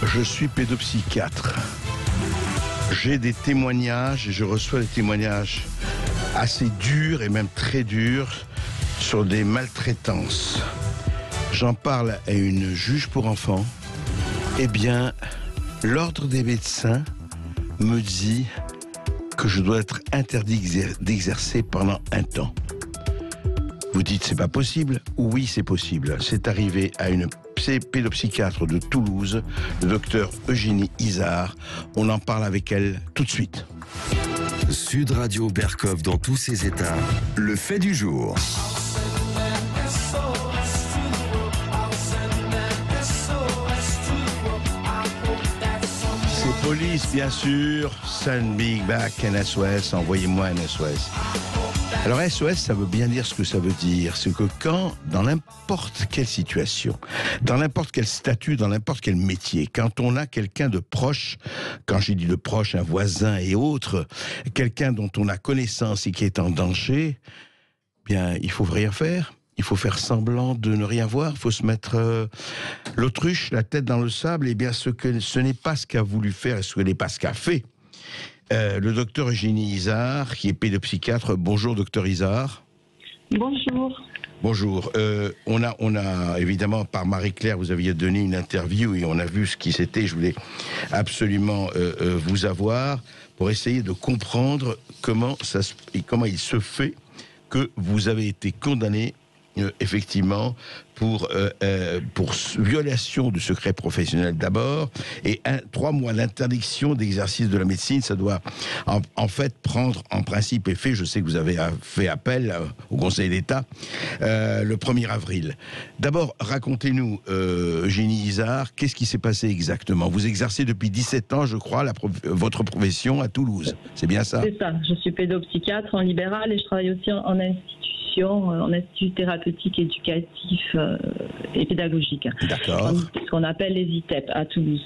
Je suis pédopsychiatre. J'ai des témoignages et je reçois des témoignages assez durs et même très durs sur des maltraitances. J'en parle à une juge pour enfants. Eh bien, l'ordre des médecins me dit que je dois être interdit d'exercer pendant un temps. Vous dites c'est pas possible? Oui, c'est possible. C'est arrivé à une pédopsychiatre de Toulouse, le docteur Eugénie Izard. On en parle avec elle tout de suite. Sud Radio Berkov dans tous ses états. Le fait du jour. C'est police, bien sûr. Send me back un SOS. Envoyez-moi un SOS. Alors SOS, ça veut bien dire ce que ça veut dire. C'est que quand, dans n'importe quelle situation, dans n'importe quel statut, dans n'importe quel métier, quand on a quelqu'un de proche, quand j'ai dit de proche, un voisin et autres, quelqu'un dont on a connaissance et qui est en danger, bien, il faut rien faire. Il faut faire semblant de ne rien voir. Il faut se mettre l'autruche, la tête dans le sable. Eh bien, ce n'est pas ce qu'a voulu faire et ce n'est pas ce qu'a fait le docteur Eugénie Izard, qui est pédopsychiatre. Bonjour, docteur Izard. Bonjour. Bonjour. On a évidemment, par Marie-Claire, vous aviez donné une interview et on a vu ce qui c'était. Je voulais absolument vous avoir pour essayer de comprendre comment il se fait que vous avez été condamné effectivement pour violation du secret professionnel d'abord et 3 mois d'interdiction d'exercice de la médecine. Ça doit en fait prendre en principe effet. Je sais que vous avez fait appel au Conseil d'État le 1er avril. D'abord, racontez-nous, Eugénie Izard, qu'est-ce qui s'est passé exactement? Vous exercez depuis 17 ans, je crois, votre profession à Toulouse. C'est bien ça? C'est ça. Je suis pédopsychiatre en libéral et je travaille aussi en institut thérapeutique, éducatif et pédagogique. D'accord. Ce qu'on appelle les ITEP à Toulouse.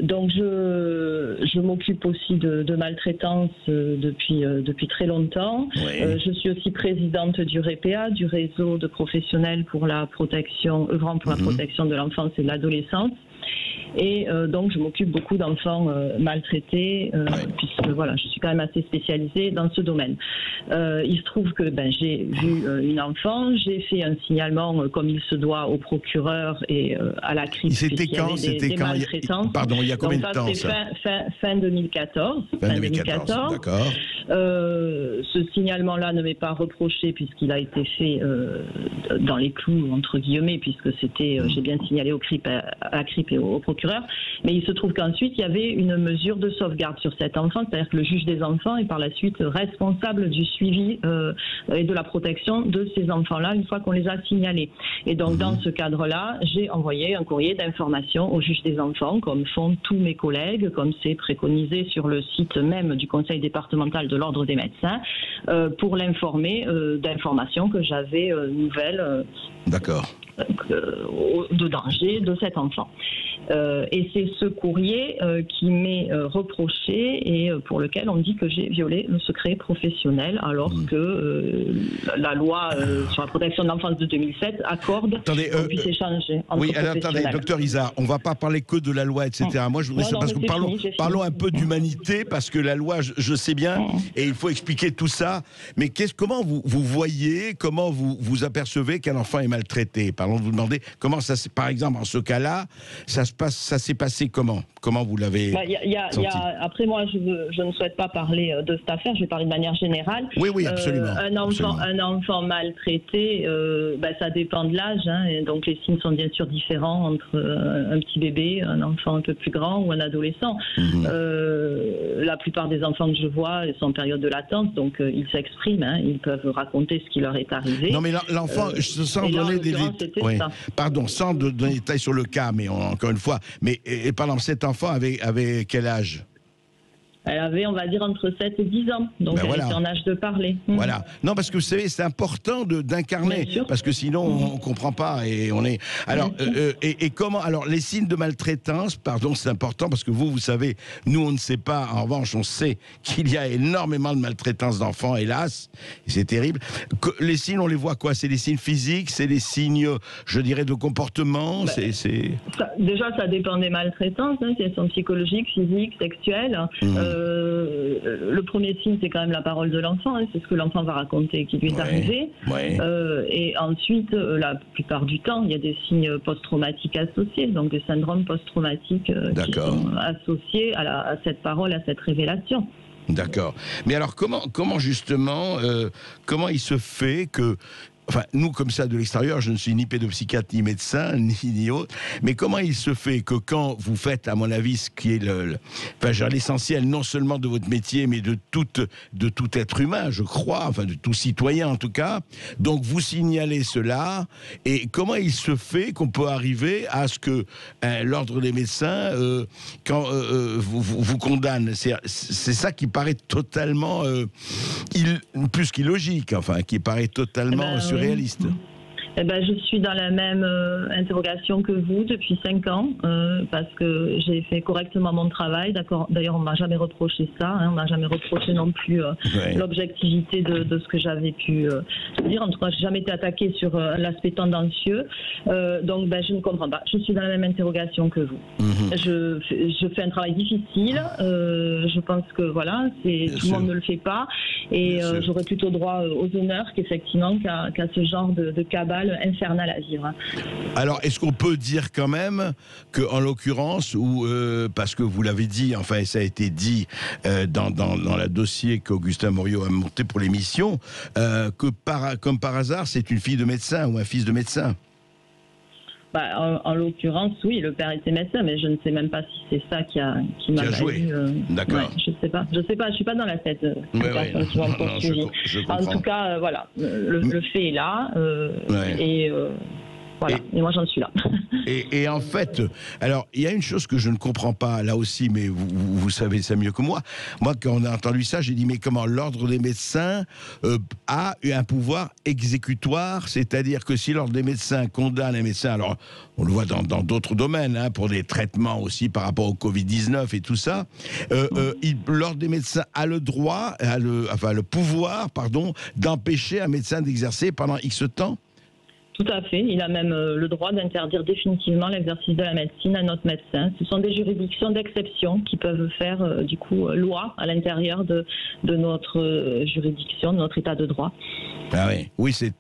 Donc je m'occupe aussi de maltraitance depuis très longtemps. Oui. Je suis aussi présidente du REPA, du réseau de professionnels pour la protection, œuvrant pour la protection de l'enfance et de l'adolescence. Et donc je m'occupe beaucoup d'enfants maltraités, puisque voilà, je suis quand même assez spécialisée dans ce domaine. Il se trouve que j'ai vu une enfant, j'ai fait un signalement comme il se doit au procureur et à la CRIP. C'était quand? Des maltraitances. Pardon, il y a combien de temps ça? Fin 2014. Fin 2014, d'accord. Ce signalement-là ne m'est pas reproché puisqu'il a été fait dans les clous, entre guillemets, puisque c'était, j'ai bien signalé à la CRIP et au procureur. Mais il se trouve qu'ensuite, il y avait une mesure de sauvegarde sur cet enfant, c'est-à-dire que le juge des enfants est par la suite responsable du suivi et de la protection de ces enfants-là une fois qu'on les a signalés. Et donc, dans ce cadre-là, j'ai envoyé un courrier d'information au juge des enfants, comme font tous mes collègues, comme c'est préconisé sur le site même du Conseil départemental de l'Ordre des médecins, pour l'informer d'informations que j'avais nouvelles. D'accord. De danger de cet enfant. Et c'est ce courrier qui m'est reproché et pour lequel on dit que j'ai violé le secret professionnel alors que la loi sur la protection de l'enfance de 2007 accorde qu'on puisse échanger entre professionnels. Attendez, docteur Izard, on ne va pas parler que de la loi, etc. Moi, je voudrais parce que parlons un peu d'humanité, parce que la loi, je sais bien, et il faut expliquer tout ça. Mais comment vous voyez, comment vous apercevez qu'un enfant est maltraité? Pardon de vous demander comment ça, par exemple, en ce cas-là, ça s'est passé comment? Comment vous l'avez senti? Après, moi, je ne souhaite pas parler de cette affaire, je vais parler de manière générale. Oui, absolument. Un enfant maltraité, ça dépend de l'âge, hein, et donc les signes sont bien sûr différents entre un petit bébé, un enfant un peu plus grand ou un adolescent. La plupart des enfants que je vois sont en période de latence, donc ils s'expriment, hein, ils peuvent raconter ce qui quel leur est arrivé. Non, mais l'enfant, sans donner des détails, pardon, sans donner des détails sur le cas, mais encore une fois, mais par exemple, cet enfant avait quel âge? Elle avait, on va dire, entre 7 et 10 ans. Donc, elle était en âge de parler. Voilà. Non, parce que vous savez, c'est important d'incarner. Parce que sinon, on ne comprend pas. Et on est. Alors, et comment. Alors, les signes de maltraitance, pardon, c'est important parce que vous savez, nous, on ne sait pas. En revanche, on sait qu'il y a énormément de maltraitance d'enfants, hélas. Et c'est terrible. Les signes, on les voit quoi? C'est des signes physiques? C'est des signes, je dirais, de comportement? Déjà, ça dépend des maltraitances. Hein, si elles sont psychologiques, physiques, sexuelles. Le premier signe, c'est quand même la parole de l'enfant. Hein, c'est ce que l'enfant va raconter qui lui est arrivé. Et ensuite, la plupart du temps, il y a des signes post-traumatiques associés, donc des syndromes post-traumatiques qui sont associés à cette parole, à cette révélation. D'accord. Mais alors, comment justement, comment il se fait que... Enfin, nous, comme ça, de l'extérieur, je ne suis ni pédopsychiatre, ni médecin, ni autre. Mais comment il se fait que quand vous faites, à mon avis, ce qui est l'essentiel, non seulement de votre métier, mais de tout être humain, je crois, enfin, de tout citoyen en tout cas, donc vous signalez cela, et comment il se fait qu'on peut arriver à ce que l'ordre des médecins, quand vous condamne, c'est ça qui paraît totalement, plus qu'illogique, enfin, qui paraît totalement surréaliste. Je suis dans la même interrogation que vous depuis 5 ans, parce que j'ai fait correctement mon travail. D'ailleurs, on ne m'a jamais reproché ça. Hein, on ne m'a jamais reproché non plus l'objectivité de ce que j'avais pu dire. En tout cas, je n'ai jamais été attaquée sur l'aspect tendancieux. Donc, je ne comprends pas. Je suis dans la même interrogation que vous. Je fais un travail difficile. Je pense que voilà, tout le monde ne le fait pas. Et j'aurais plutôt droit aux honneurs qu'effectivement qu'à ce genre de cabale infernal à vivre. Alors, est-ce qu'on peut dire quand même qu'en l'occurrence, parce que vous l'avez dit, enfin, ça a été dit dans le dossier qu'Augustin Moriot a monté pour l'émission, que comme par hasard, c'est une fille de médecin ou un fils de médecin? En l'occurrence, oui, le père était médecin, mais je ne sais même pas si c'est ça qui m'a joué. D'accord. Je sais pas. Je suis pas dans la tête de personnes qui vont me poursuivre. En tout cas, voilà, le fait est là, voilà. Et moi, j'en suis là. Et en fait, alors, il y a une chose que je ne comprends pas, là aussi, mais vous savez ça mieux que moi. Moi, quand on a entendu ça, j'ai dit, mais comment l'ordre des médecins a eu un pouvoir exécutoire? C'est-à-dire que si l'ordre des médecins condamne un médecin, alors, on le voit dans d'autres domaines, hein, pour des traitements aussi par rapport au Covid-19 et tout ça, l'ordre des médecins a le droit, le pouvoir, d'empêcher un médecin d'exercer pendant X temps? Tout à fait. Il a même le droit d'interdire définitivement l'exercice de la médecine à un autre médecin. Ce sont des juridictions d'exception qui peuvent faire, loi à l'intérieur de notre juridiction, de notre état de droit. Ah oui, c'est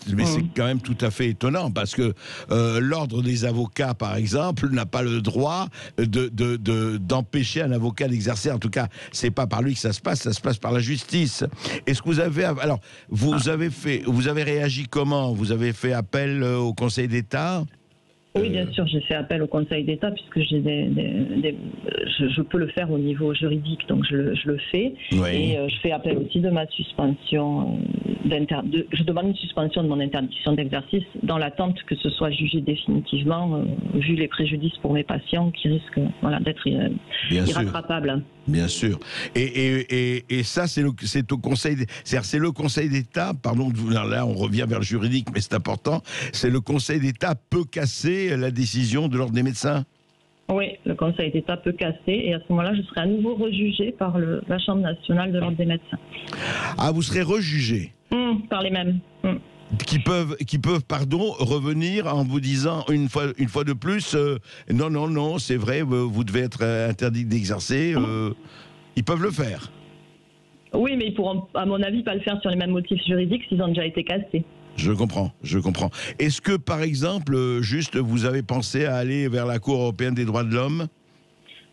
quand même tout à fait étonnant parce que l'ordre des avocats, par exemple, n'a pas le droit d'empêcher un avocat d'exercer. En tout cas, c'est pas par lui que ça se passe par la justice. Est-ce que vous avez, alors, vous avez réagi comment? Vous avez fait appel au Conseil d'État? Oui, bien sûr, j'ai fait appel au Conseil d'État puisque je peux le faire au niveau juridique, donc je le fais. Et je fais appel aussi de ma suspension, je demande une suspension de mon interdiction d'exercice dans l'attente que ce soit jugé définitivement, vu les préjudices pour mes patients qui risquent d'être irrattrapables. Bien sûr. Et ça, c'est au Conseil, c'est le Conseil d'État, pardon, là on revient vers le juridique, mais c'est important, c'est le Conseil d'État peut casser la décision de l'ordre des médecins? Oui, le Conseil d'État peut casser, et à ce moment-là, je serai à nouveau rejugé par la Chambre nationale de l'ordre des médecins. Ah, vous serez rejugé? Par les mêmes. Qui peuvent, revenir en vous disant une fois de plus, non, c'est vrai, vous devez être interdit d'exercer. Ils peuvent le faire. Oui, mais ils pourront, à mon avis, pas le faire sur les mêmes motifs juridiques s'ils ont déjà été cassés. Je comprends. Est-ce que, par exemple, juste, vous avez pensé à aller vers la Cour européenne des droits de l'homme?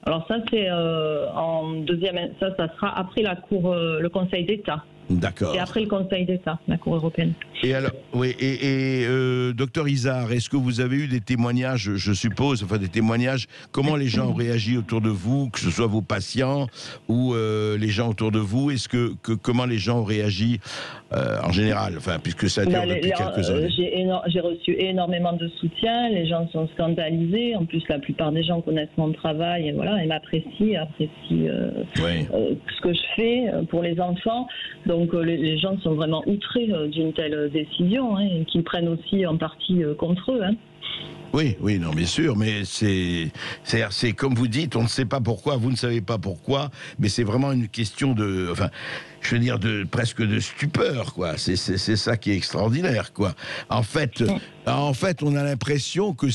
Alors ça, c'est en deuxième, ça sera après la Cour, le Conseil d'État. D'accord. Et après le Conseil d'État, la Cour européenne. Et alors, oui, docteur Izard, est-ce que vous avez eu des témoignages, je suppose, enfin des témoignages, comment les gens ont réagi autour de vous, que ce soit vos patients ou les gens autour de vous, comment les gens ont réagi en général, enfin, puisque ça dure depuis quelques années? J'ai reçu énormément de soutien, les gens sont scandalisés, en plus la plupart des gens connaissent mon travail et voilà, et m'apprécient, ce que je fais pour les enfants. Donc les gens sont vraiment outrés d'une telle décision, et qu'ils prennent aussi en partie contre eux. Oui, non, bien sûr, mais c'est comme vous dites, on ne sait pas pourquoi, vous ne savez pas pourquoi, mais c'est vraiment une question je veux dire, presque de stupeur, quoi. C'est ça qui est extraordinaire, quoi. En fait, on a l'impression que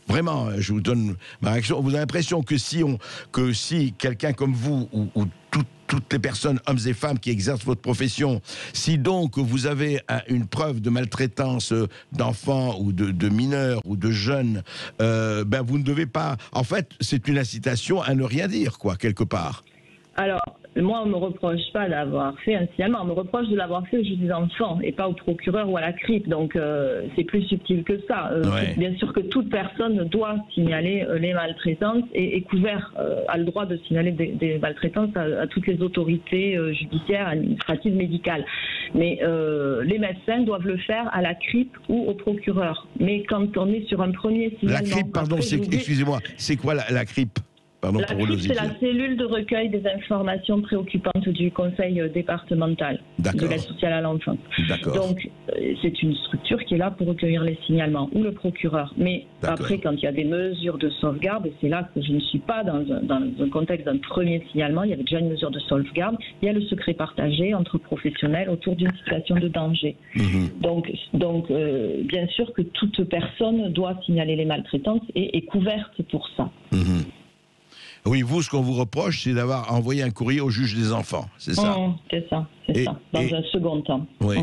vraiment, je vous donne ma réaction, vous avez l'impression que si quelqu'un comme vous, ou toutes les personnes, hommes et femmes, qui exercent votre profession, si donc vous avez une preuve de maltraitance d'enfants ou de mineurs ou de jeunes, vous ne devez pas... En fait, c'est une incitation à ne rien dire, quoi, quelque part. Alors, moi, on ne me reproche pas d'avoir fait un signalement, on me reproche de l'avoir fait au juge des enfants et pas au procureur ou à la CRIP, donc c'est plus subtil que ça. Bien sûr que toute personne doit signaler les maltraitances et est couvert, a le droit de signaler des maltraitances à toutes les autorités judiciaires, administratives, médicales. Mais les médecins doivent le faire à la CRIP ou au procureur. Mais quand on est sur un premier signalement... La CRIP, pardon, excusez-moi, c'est quoi la CRIP ? La CRIP, c'est la cellule de recueil des informations préoccupantes du Conseil départemental de l'aide sociale à l'enfance. Donc, c'est une structure qui est là pour recueillir les signalements, ou le procureur. Mais après, quand il y a des mesures de sauvegarde, et c'est là que je ne suis pas dans un contexte d'un premier signalement, il y avait déjà une mesure de sauvegarde, il y a le secret partagé entre professionnels autour d'une situation de danger. Donc, bien sûr que toute personne doit signaler les maltraitances et est couverte pour ça. Oui, vous, ce qu'on vous reproche, c'est d'avoir envoyé un courrier au juge des enfants, c'est ça? C'est ça, dans un second temps. Oui.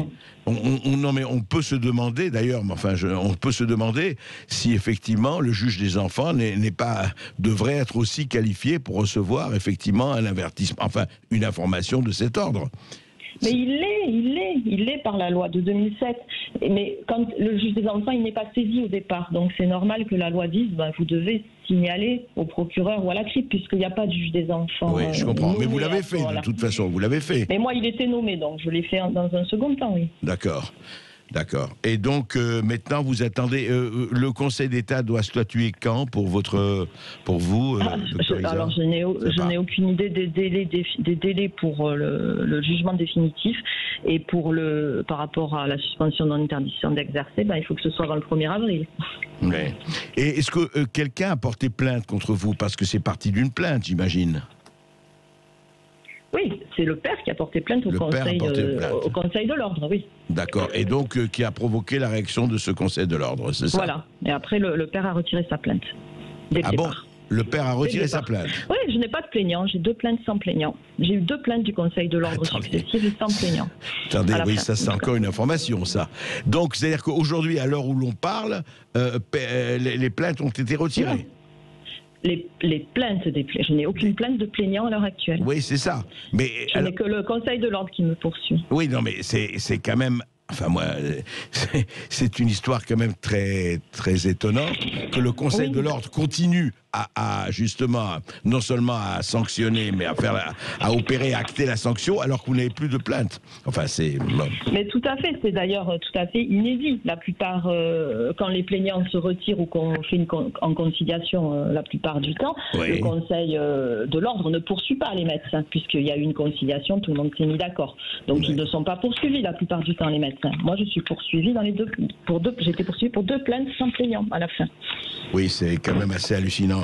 Non, mais on peut se demander, d'ailleurs, on peut se demander si effectivement le juge des enfants devrait être aussi qualifié pour recevoir effectivement un avertissement, une information de cet ordre. Mais il l'est par la loi de 2007. Mais quand le juge des enfants, il n'est pas saisi au départ. Donc c'est normal que la loi dise, vous devez signaler au procureur ou à la CRIP, puisqu'il n'y a pas de juge des enfants. Oui, je comprends. Mais vous l'avez fait, de toute façon, vous l'avez fait. Mais moi, il était nommé, donc je l'ai fait dans un second temps, oui. D'accord. Et donc, maintenant, vous attendez... le Conseil d'État doit statuer quand pour vous, Alors, je n'ai aucune idée des délais pour le jugement définitif. Et par rapport à la suspension d'interdiction d'exercer, il faut que ce soit avant le 1er avril. Ouais. Et est-ce que quelqu'un a porté plainte contre vous? Parce que c'est parti d'une plainte, j'imagine. Oui, c'est le père qui a porté plainte au Conseil de l'ordre, oui. D'accord, et donc qui a provoqué la réaction de ce Conseil de l'ordre, c'est ça? Voilà, et après le père a retiré sa plainte. Bon, le père a retiré sa plainte? Oui, je n'ai pas de plaignant, j'ai 2 plaintes sans plaignant. J'ai eu 2 plaintes du Conseil de l'ordre successives et sans plaignant. Attendez, oui, ça c'est encore une information, ça. Donc, c'est-à-dire qu'aujourd'hui, à l'heure où l'on parle, les plaintes ont été retirées? Non. Les plaintes je n'ai aucune plainte de plaignant à l'heure actuelle. Oui, c'est ça. Mais je n'ai que le Conseil de l'ordre qui me poursuit. Oui, non, mais c'est quand même... c'est une histoire quand même très, très étonnante que le Conseil de l'ordre continue justement, non seulement à sanctionner, mais à opérer, à acter la sanction, alors que vous n'avez plus de plainte. Mais tout à fait, c'est d'ailleurs tout à fait inédit. La plupart, quand les plaignants se retirent ou qu'on fait en conciliation la plupart du temps, le Conseil de l'ordre ne poursuit pas les médecins, puisqu'il y a eu une conciliation, tout le monde s'est mis d'accord. Donc ils ne sont pas poursuivis la plupart du temps, les médecins. Moi, je suis poursuivie j'ai été poursuivie pour 2 plaintes sans plaignant à la fin. Oui, c'est quand même assez hallucinant.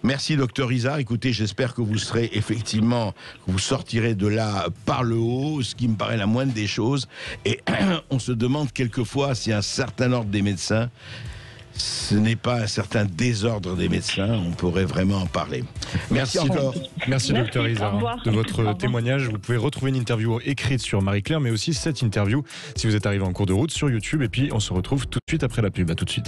Merci, docteur Izard. Écoutez, j'espère que vous serez effectivement, que vous sortirez de là par le haut, ce qui me paraît la moindre des choses. Et on se demande quelquefois si un certain ordre des médecins, ce n'est pas un certain désordre des médecins, on pourrait vraiment en parler. Merci encore. Merci docteur Izard de votre témoignage. Vous pouvez retrouver une interview écrite sur Marie-Claire, mais aussi cette interview, si vous êtes arrivé en cours de route, sur YouTube. Et puis on se retrouve tout de suite après la pub. À tout de suite.